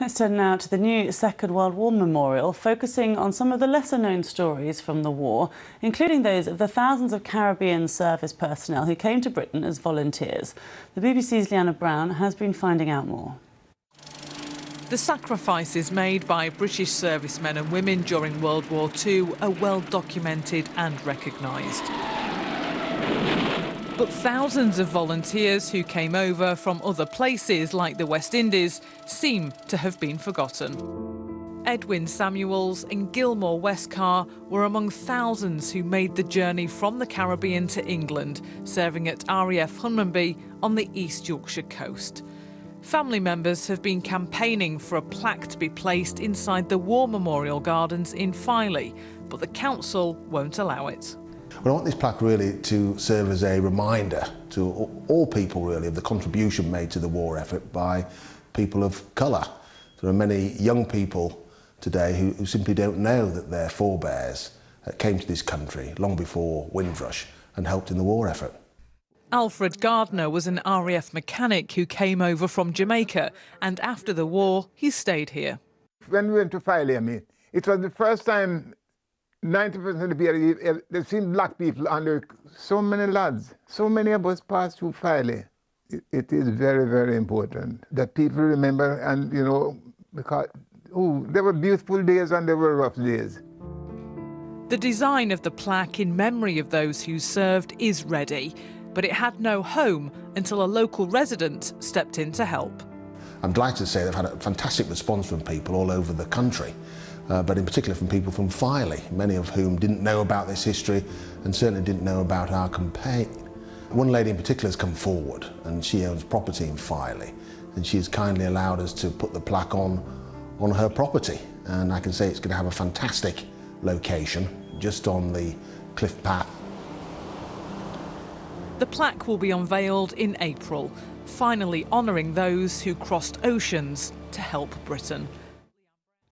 Let's turn now to the new Second World War Memorial, focusing on some of the lesser-known stories from the war, including those of the thousands of Caribbean service personnel who came to Britain as volunteers. The BBC's Leanna Brown has been finding out more. The sacrifices made by British servicemen and women during World War II are well documented and recognised. But thousands of volunteers who came over from other places like the West Indies seem to have been forgotten. Edwin Samuels and Gilmore Westcar were among thousands who made the journey from the Caribbean to England, serving at RAF Hunmanby on the East Yorkshire coast. Family members have been campaigning for a plaque to be placed inside the War Memorial Gardens in Filey, but the council won't allow it. Well, I want this plaque really to serve as a reminder to all people really of the contribution made to the war effort by people of colour. There are many young people today who simply don't know that their forebears came to this country long before Windrush and helped in the war effort. Alfred Gardner was an RAF mechanic who came over from Jamaica, and after the war he stayed here. When we went to Filey, it was the first time 90% of the people, they've seen black people, and there were so many lads, so many of us passed through Filey. It is very, very important that people remember, and you know, because there were beautiful days and there were rough days. The design of the plaque in memory of those who served is ready, but it had no home until a local resident stepped in to help. I'm delighted to say they've had a fantastic response from people all over the country. But in particular from people from Filey, many of whom didn't know about this history and certainly didn't know about our campaign. One lady in particular has come forward, and she owns property in Filey, and she has kindly allowed us to put the plaque on her property, and I can say it's going to have a fantastic location just on the cliff path. The plaque will be unveiled in April, finally honouring those who crossed oceans to help Britain.